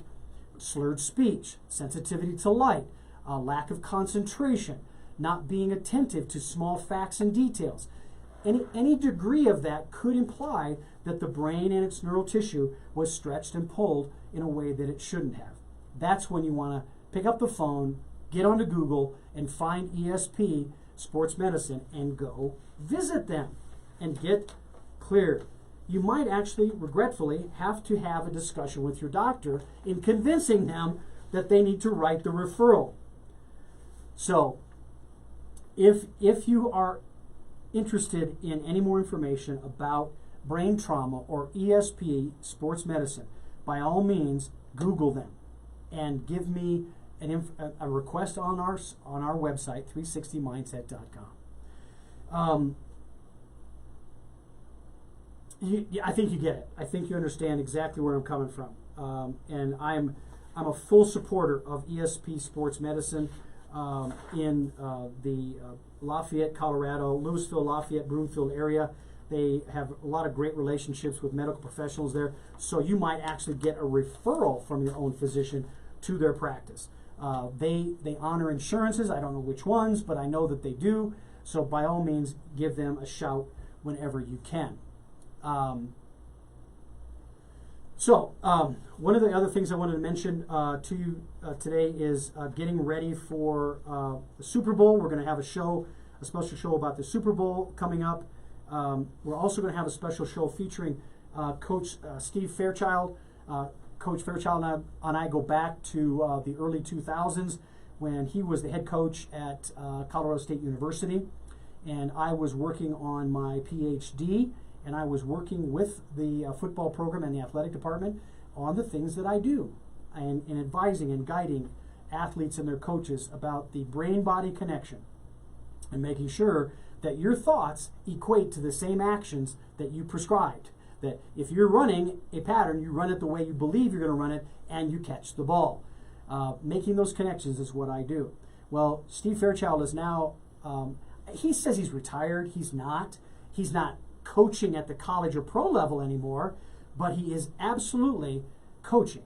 slurred speech, sensitivity to light, lack of concentration, not being attentive to small facts and details. Any degree of that could imply that the brain and its neural tissue was stretched and pulled in a way that it shouldn't have. that's when you want to pick up the phone, get onto Google, and find ESP Sports Medicine and go visit them and get cleared. You might actually, regretfully, have to have a discussion with your doctor in convincing them that they need to write the referral. So, if you are interested in any more information about brain trauma or ESP Sports Medicine, by all means, Google them and give me a request on our website, 360mindset.com. I think you get it. I think you understand exactly where I'm coming from. And I'm a full supporter of ESP Sports Medicine in the Lafayette, Colorado, Louisville, Lafayette, Broomfield area. They have a lot of great relationships with medical professionals there. So you might actually get a referral from your own physician to their practice. They honor insurances. I don't know which ones, but I know that they do. So by all means, give them a shout whenever you can. One of the other things I wanted to mention to you today is getting ready for the Super Bowl. We're going to have a special show about the Super Bowl coming up. We're also going to have a special show featuring Coach Steve Fairchild. Coach Fairchild and I go back to the early 2000s when he was the head coach at Colorado State University, and I was working on my PhD, and I was working with the football program and the athletic department on the things that I do, and advising and guiding athletes and their coaches about the brain-body connection and making sure that your thoughts equate to the same actions that you prescribed. That if you're running a pattern, you run it the way you believe you're going to run it, and you catch the ball. Making those connections is what I do. Well, Steve Fairchild is now, he says he's retired. He's not. He's not coaching at the college or pro level anymore, but he is absolutely coaching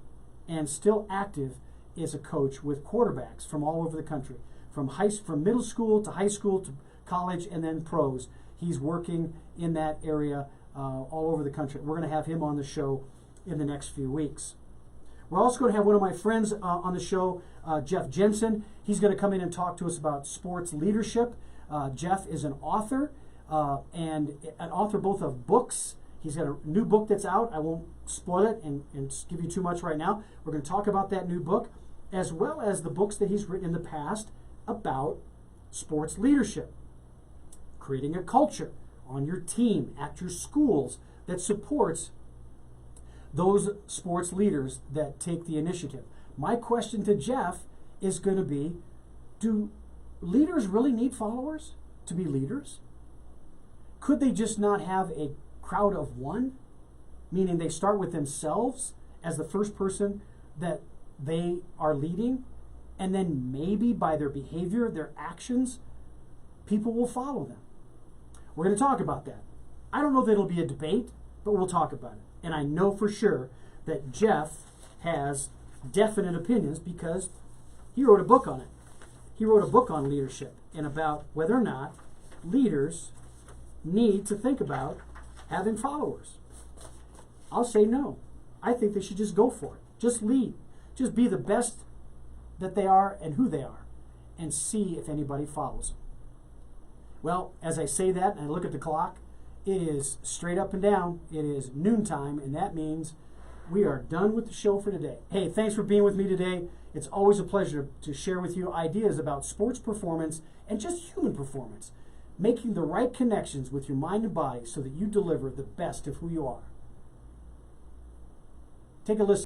and still active as a coach with quarterbacks from all over the country, from middle school to high school to college and then pros. He's working in that area all over the country. We're going to have him on the show in the next few weeks. We're also going to have one of my friends on the show, Jeff Jensen. He's going to come in and talk to us about sports leadership. Jeff is an author, and an author both of books. He's got a new book that's out. I won't spoil it and give you too much right now. We're going to talk about that new book, as well as the books that he's written in the past about sports leadership, creating a culture on your team, at your schools, that supports those sports leaders that take the initiative. My question to Jeff is going to be, do leaders really need followers to be leaders? Could they just not have a crowd of one? Meaning they start with themselves as the first person that they are leading, and then maybe by their behavior, their actions, people will follow them. We're going to talk about that. I don't know that it'll be a debate, but we'll talk about it. And I know for sure that Jeff has definite opinions because he wrote a book on it. He wrote a book on leadership and about whether or not leaders need to think about having followers. I'll say no. I think they should just go for it. Just lead. Just be the best that they are and who they are, and see if anybody follows them. Well, as I say that and I look at the clock, it is straight up and down. It is noontime, and that means we are done with the show for today. Hey, thanks for being with me today. It's always a pleasure to share with you ideas about sports performance and just human performance, making the right connections with your mind and body so that you deliver the best of who you are. Take a listen.